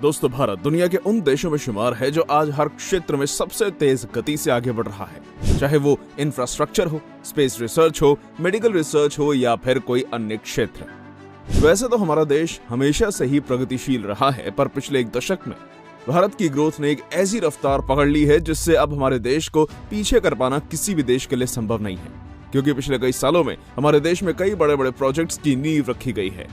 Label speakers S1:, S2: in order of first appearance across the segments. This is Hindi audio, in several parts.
S1: दोस्तों, भारत दुनिया के उन देशों में शुमार है जो आज हर क्षेत्र में सबसे तेज गति से आगे बढ़ रहा है, चाहे वो इंफ्रास्ट्रक्चर हो, स्पेस रिसर्च हो, मेडिकल रिसर्च हो या फिर कोई अन्य क्षेत्र। वैसे तो हमारा देश हमेशा से ही प्रगतिशील रहा है, पर पिछले एक दशक में भारत की ग्रोथ ने एक ऐसी रफ्तार पकड़ ली है जिससे अब हमारे देश को पीछे कर पाना किसी भी देश के लिए संभव नहीं है, क्योंकि पिछले कई सालों में हमारे देश में कई बड़े बड़े प्रोजेक्ट्स की नींव रखी गई है,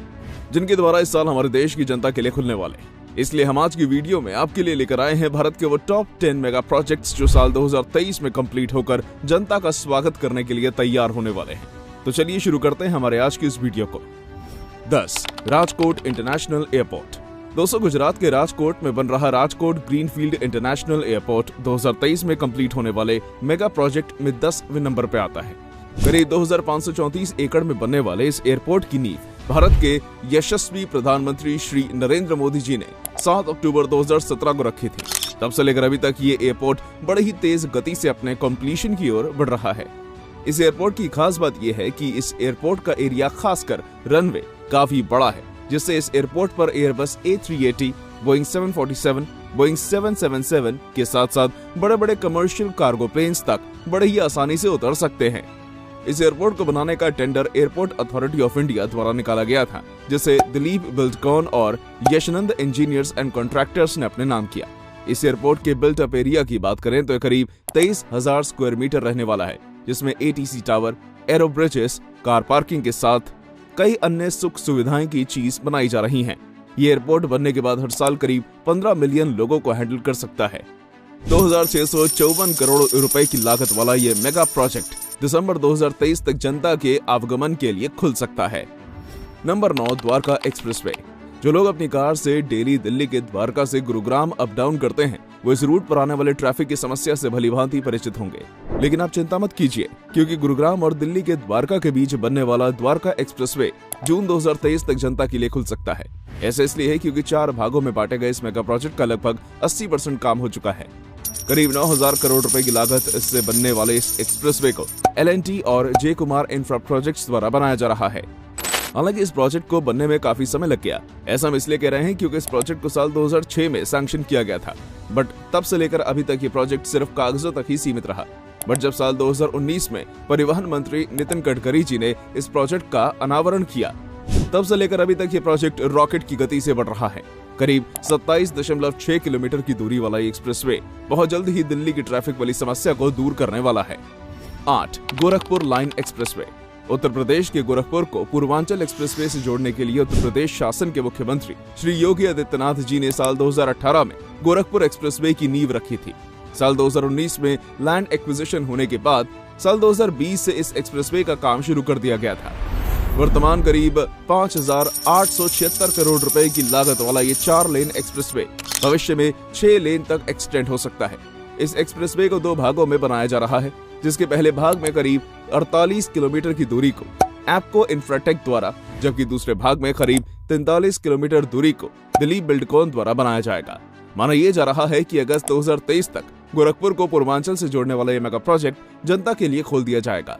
S1: जिनके द्वारा इस साल हमारे देश की जनता के लिए खुलने वाले। इसलिए हम आज की वीडियो में आपके लिए लेकर आए हैं भारत के वो टॉप 10 मेगा प्रोजेक्ट्स जो साल 2023 में कंप्लीट होकर जनता का स्वागत करने के लिए तैयार होने वाले हैं। तो चलिए शुरू करते हैं हमारे आज की इस वीडियो को। 10. Rajkot international airport. दोस्तों, गुजरात के राजकोट में बन रहा राजकोट ग्रीनफील्ड इंटरनेशनल एयरपोर्ट 2023 में कंप्लीट होने वाले मेगा प्रोजेक्ट में 10वें नंबर पे आता है। करीब 2534 एकड़ में बनने वाले इस एयरपोर्ट की नींव भारत के यशस्वी प्रधानमंत्री श्री नरेंद्र मोदी जी ने 7 अक्टूबर 2017 को रखी थी। तब से लेकर अभी तक ये एयरपोर्ट बड़ी ही तेज गति से अपने कंप्लीशन की ओर बढ़ रहा है। इस एयरपोर्ट की खास बात यह है कि इस एयरपोर्ट का एरिया खासकर रनवे काफी बड़ा है, जिससे इस एयरपोर्ट पर एयरबस A380, बोइंग 747, बोइंग 777 के साथ साथ बड़े बड़े कमर्शियल कार्गो प्लेन्स तक बड़े ही आसानी से उतर सकते हैं। इस एयरपोर्ट को बनाने का tender airport authority of India द्वारा निकाला गया था, जिसे दिलीप बिल्डकॉन और यशनंद इंजीनियर्स एंड कॉन्ट्रैक्टर्स ने अपने नाम किया। इस एयरपोर्ट के बिल्ट अप एरिया की बात करें तो करीब 23,000 स्क्वायर मीटर रहने वाला है, जिसमें ATC tower, arrow bridges, car parking के साथ कई अन्य सुख सुविधाएं की चीज बनाई जा रही हैं। ये एयरपोर्ट बनने के बाद हर साल करीब 15 मिलियन लोगों को हैंडल कर सकता है। 2654 करोड़ रुपए की लागत वाला ये मेगा प्रोजेक्ट दिसंबर 2023 तक जनता के आवागमन के लिए खुल सकता है। नंबर 9. द्वारका एक्सप्रेसवे। जो लोग अपनी कार से डेली दिल्ली के द्वारका से गुरुग्राम अप डाउन करते हैं, वो इस रूट पर आने वाले ट्रैफिक की समस्या से भलीभांति परिचित होंगे। लेकिन आप चिंता मत कीजिए, क्योंकि गुरुग्राम और दिल्ली के द्वारका के बीच बनने वाला द्वारका एक्सप्रेसवे जून 2023 तक जनता के लिए खुल सकता है। ऐसा इसलिए है क्योंकि 4 भागों में बांटे गए इस मेगा प्रोजेक्ट का लगभग 80% काम हो चुका है। करीब 9,000 करोड़ रुपए की लागत इससे बनने वाले इस एक्सप्रेसवे को L&T और जे कुमार इंफ्रा प्रोजेक्ट्स द्वारा बनाया जा रहा है। हालांकि इस प्रोजेक्ट को बनने में काफी समय लग गया। ऐसा हम इसलिए कह रहे हैं क्योंकि इस प्रोजेक्ट को साल 2006 में सैंक्शन किया गया था, बट तब से लेकर अभी तक ये प्रोजेक्ट सिर्फ कागजों तक ही सीमित रहा। बट जब साल 2019 में परिवहन मंत्री नितिन गडकरी जी ने इस प्रोजेक्ट का अनावरण किया, तब से लेकर अभी तक ये प्रोजेक्ट रॉकेट की गति से बढ़ रहा है। करीब 27.6 किलोमीटर की दूरी वाला ये एक्सप्रेसवे बहुत जल्द ही दिल्ली की ट्रैफिक वाली समस्या को दूर करने वाला है। 8. Gorakhpur line expressway. उत्तर प्रदेश के गोरखपुर को पूर्वांचल एक्सप्रेसवे से जोड़ने के लिए उत्तर प्रदेश शासन के मुख्यमंत्री श्री योगी आदित्यनाथ जी ने साल 2018 में गोरखपुर एक्सप्रेसवे की नींव रखी थी। साल 2019 में लैंड एक्विजिशन होने के बाद साल 2020 से इस एक्सप्रेसवे का काम शुरू कर दिया गया था। वर्तमान करीब 5,876 करोड़ रुपए की लागत वाला ये 4 लेन एक्सप्रेसवे भविष्य में 6 लेन तक एक्सटेंड हो सकता है। इस एक्सप्रेसवे को 2 भागों में बनाया जा रहा है, जिसके पहले भाग में करीब 48 किलोमीटर की दूरी को एप्को इंफ्राटेक द्वारा, जबकि दूसरे भाग में करीब 43 किलोमीटर दूरी को दिलीप बिल्डकॉन द्वारा बनाया जाएगा। माना यह जा रहा है कि अगस्त 2023 तक गोरखपुर को पूर्वांचल से जोड़ने वाला यह मेगा प्रोजेक्ट जनता के लिए खोल दिया जाएगा।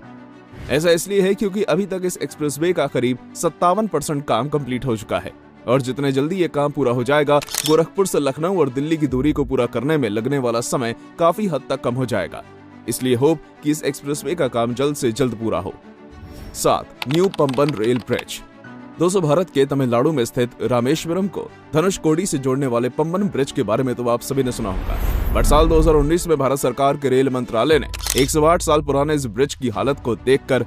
S1: ऐसा इसलिए है क्योंकि अभी तक इस एक्सप्रेसवे का करीब 57% काम कंप्लीट हो चुका है, और जितने जल्दी ये काम पूरा हो जाएगा, गोरखपुर से लखनऊ और दिल्ली की दूरी को पूरा करने में लगने वाला समय काफी हद तक कम हो जाएगा। इसलिए होप कि इस एक्सप्रेसवे का काम जल्द से जल्द पूरा हो। 7. New Pamban rail bridge. दोस्तों, भारत के तमिलनाडु में स्थित रामेश्वरम को धनुषकोडी से जोड़ने वाले पंबन ब्रिज के बारे में तो आप सभी ने सुना होगा, बट साल 2019 में भारत सरकार के रेल मंत्रालय ने 108 साल पुराने इस ब्रिज की हालत को देखकर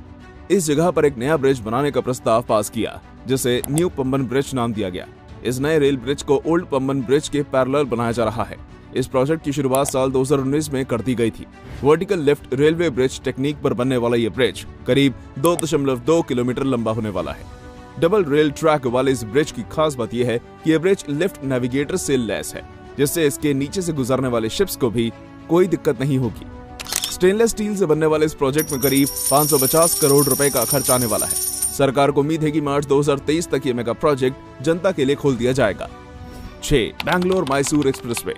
S1: इस जगह पर एक नया ब्रिज बनाने का प्रस्ताव पास किया, जिसे न्यू पंबन ब्रिज नाम दिया गया। इस नए रेल ब्रिज को ओल्ड पंबन ब्रिज के पैरेलल बनाया जा रहा है। इस प्रोजेक्ट की शुरुआत साल 2019 में कर दी गई थी। Vertical lift railway bridge technique पर बनने वाला ये ब्रिज करीब 2.2 किलोमीटर लंबा होने वाला है। डबल रेल ट्रैक वाले इस ब्रिज की खास बात यह है कि यह ब्रिज लिफ्ट नेविगेटर से लैस है, जिससे इसके नीचे से गुजरने वाले शिप्स को भी कोई दिक्कत नहीं होगी। स्टेनलेस स्टील से बनने वाले इस प्रोजेक्ट में करीब 550 करोड़ रुपए का खर्च आने वाला है। सरकार को उम्मीद है कि मार्च 2023 तक ये मेगा प्रोजेक्ट जनता के लिए खोल दिया जाएगा। 6. बैंगलोर मैसूर एक्सप्रेसवे।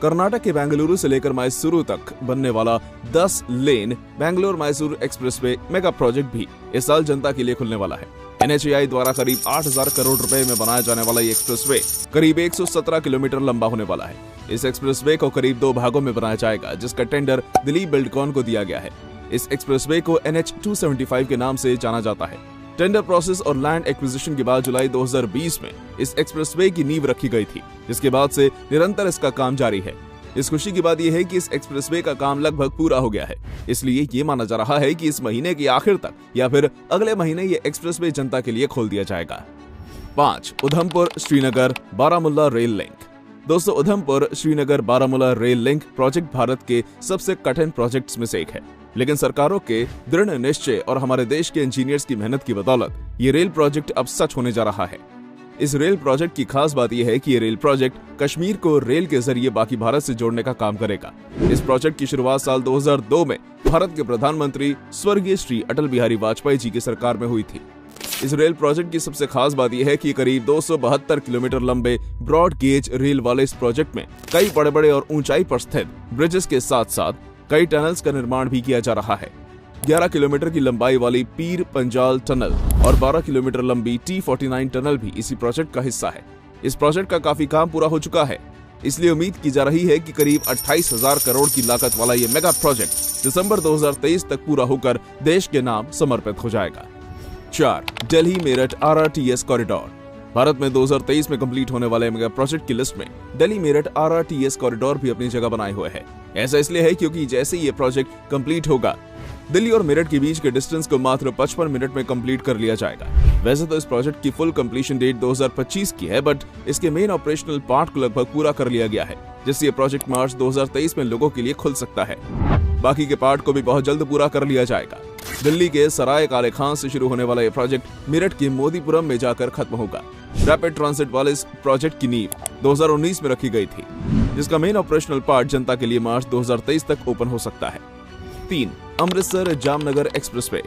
S1: कर्नाटक के बेंगलुरु से लेकर मैसूरू तक बनने वाला 10 lane Bangalore Mysore expressway mega project भी इस साल जनता के लिए खुलने वाला है। NHAI द्वारा करीब 8,000 करोड़ रुपए में बनाया जाने वाला ये एक्सप्रेसवे करीब 117 किलोमीटर लंबा होने वाला है। इस एक्सप्रेसवे को करीब 2 भागों में बनाया जाएगा, जिसका टेंडर दिलीप बिल्डकॉन को दिया गया है। इस एक्सप्रेसवे को NH275 के नाम से जाना जाता है। टेंडर प्रोसेस और लैंड एक्विजिशन के बाद जुलाई 2020 में इस एक्सप्रेसवे की नींव रखी गई थी, जिसके बाद से निरंतर इसका काम जारी है। इस खुशी की बात यह है कि इस एक्सप्रेसवे का काम लगभग पूरा हो गया है, इसलिए ये माना जा रहा है कि इस महीने के आखिर तक या फिर अगले महीने ये एक्सप्रेसवे जनता के लिए खोल दिया जाएगा। 5. Udhampur Srinagar Baramulla rail link. दोस्तों, Udhampur Srinagar Baramulla rail link project Bharat के सबसे कठिन प्रोजेक्ट्स में से एक है, लेकिन सरकारों के दृढ़ निश्चय और हमारे देश के इंजीनियर्स की मेहनत की बदौलत ये रेल प्रोजेक्ट अब सच होने जा रहा है। इस रेल प्रोजेक्ट की खास बात यह है कि ये रेल प्रोजेक्ट कश्मीर को रेल के जरिए बाकी भारत से जोड़ने का काम करेगा। इस प्रोजेक्ट की शुरुआत साल 2002 में भारत के प्रधानमंत्री स्वर्गीय श्री अटल बिहारी वाजपेयी जी की सरकार में हुई थी। इस रेल प्रोजेक्ट की सबसे खास बात यह है कि करीब 272 किलोमीटर लंबे ब्रॉड गेज रेल वाले इस प्रोजेक्ट में कई बड़े-बड़े और ऊंचाई पर स्थित ब्रिजेस के साथ-साथ कई टनल्स का निर्माण भी किया जा रहा है। 11 किलोमीटर की लंबाई वाली पीर पंजाल टनल और 12 किलोमीटर लंबी T49 टनल भी इसी प्रोजेक्ट का हिस्सा है। इस प्रोजेक्ट का काफी काम पूरा हो चुका है, इसलिए उम्मीद की जा रही है कि करीब 28,000 करोड़ की लागत वाला ये मेगा प्रोजेक्ट दिसंबर 2023 तक पूरा होकर देश के नाम समर्पित हो जाएगा। 4. Delhi Meerut RRTS corridor. भारत में 2023 में कंप्लीट होने वाले मेगा प्रोजेक्ट की लिस्ट में दिल्ली मेरठ RRTS कॉरिडोर भी अपनी जगह बनाए हुए है। ऐसा इसलिए है क्योंकि जैसे ये प्रोजेक्ट कंप्लीट होगा, दिल्ली और मेरठ के बीच के डिस्टेंस को मात्र 55 मिनट में कंप्लीट कर लिया जाएगा। वैसे तो इस प्रोजेक्ट की फुल कंप्लीशन डेट 2025 की है, बट इसके मेन ऑपरेशनल पार्ट को लगभग पूरा कर लिया गया है, जिससे ये प्रोजेक्ट मार्च 2023 में लोगों के लिए खुल सकता है। बाकी के पार्ट को भी बहुत जल्द पूरा कर लिया जाएगा। दिल्ली के सराय काले खान से शुरू होने वाला ये प्रोजेक्ट मेरठ के मोदीपुरम में जाकर खत्म होगा। रैपिड ट्रांसिट वाले इस प्रोजेक्ट की नींव 2019 में रखी गई थी, जिसका मेन ऑपरेशनल पार्ट जनता के लिए मार्च 2023 तक ओपन हो सकता है। 3. अमृतसर जामनगर एक्सप्रेसवे।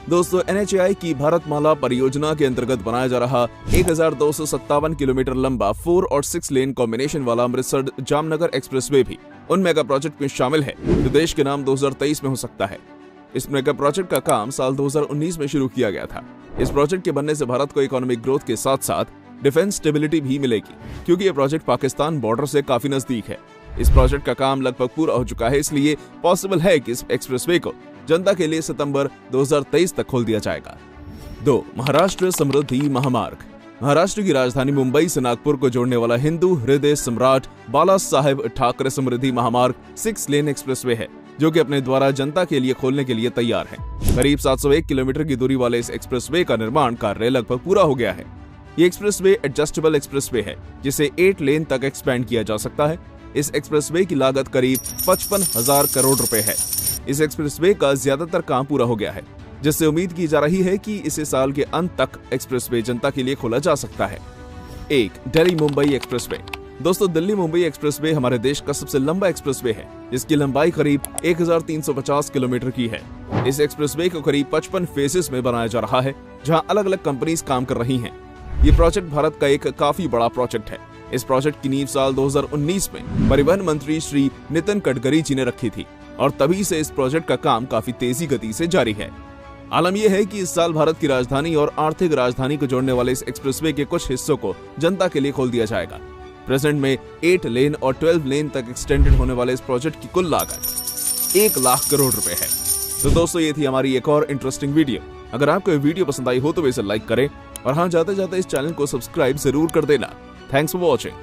S1: दोस्तों, NHAI की भारतमाला परियोजना के अंतर्गत बनाया जा रहा 1257 किलोमीटर लंबा 4 और 6 लेन कॉम्बिनेशन वाला अमृतसर जामनगर एक्सप्रेसवे भी उन मेगा प्रोजेक्ट में शामिल है जो देश के नाम 2023 में हो सकता है। इस मेगा प्रोजेक्ट का काम साल 2019 में शुरू किया गया था। इस प्रोजेक्ट के बनने से भारत को इकोनॉमिक ग्रोथ के साथ साथ डिफेंस स्टेबिलिटी भी मिलेगी, क्योंकि यह प्रोजेक्ट पाकिस्तान बॉर्डर से काफी नजदीक है। इस प्रोजेक्ट का काम लगभग पूरा हो चुका है, इसलिए पॉसिबल है कि इस एक्सप्रेसवे को जनता के लिए सितंबर 2023 तक खोल दिया जाएगा। 2. महाराष्ट्र समृद्धि महामार्ग। महाराष्ट्र की राजधानी मुंबई से नागपुर को जोड़ने वाला हिंदू हृदय सम्राट बाला साहेब ठाकरे समृद्धि महामार्ग 6 लेन एक्सप्रेसवे है, जो कि अपने द्वारा जनता के लिए खोलने के लिए तैयार है। करीब 701 किलोमीटर की दूरी वाले इस एक्सप्रेसवे का निर्माण कार्य लगभग पूरा हो गया है। ये एक्सप्रेसवे एडजस्टेबल एक्सप्रेसवे है, जिसे 8 लेन तक एक्सपेंड किया जा सकता है। इस एक्सप्रेसवे की लागत करीब 55,000 करोड़ रुपए है। इस एक्सप्रेसवे का ज्यादातर काम पूरा हो गया है, जिससे उम्मीद की जा रही है कि इसे साल के अंत तक एक्सप्रेसवे जनता के लिए खोला जा सकता है। 1. दिल्ली मुंबई एक्सप्रेसवे। दोस्तों, दिल्ली मुंबई एक्सप्रेसवे हमारे देश का सबसे लंबा एक्सप्रेसवे है, जिसकी लंबाई करीब 1350 किलोमीटर की है। इस एक्सप्रेसवे को करीब 55 फेजेस में बनाया जा रहा है, जहां अलग अलग कंपनीज काम कर रही हैं। ये प्रोजेक्ट भारत का एक काफी बड़ा प्रोजेक्ट है। इस प्रोजेक्ट की नींव साल 2019 में परिवहन मंत्री श्री नितिन गडकरी जी ने रखी थी, और तभी से इस प्रोजेक्ट का काम काफी तेजी गति से जारी है। आलम यह है कि इस साल भारत की राजधानी और आर्थिक राजधानी को जोड़ने वाले इस एक्सप्रेसवे के कुछ हिस्सों को जनता के लिए खोल दिया जाएगा। प्रेजेंट में 8 लेन और 12 लेन तक एक्सटेंडेड होने वाले इस प्रोजेक्ट की कुल लागत 1 लाख करोड़ रुपए है। तो दोस्तों, ये थी हमारी एक और इंटरेस्टिंग वीडियो। अगर आपको ये वीडियो पसंद आई हो तो इसे लाइक करें, और हाँ, जाते जाते इस चैनल को सब्सक्राइब जरूर कर देना। Thanks for watching.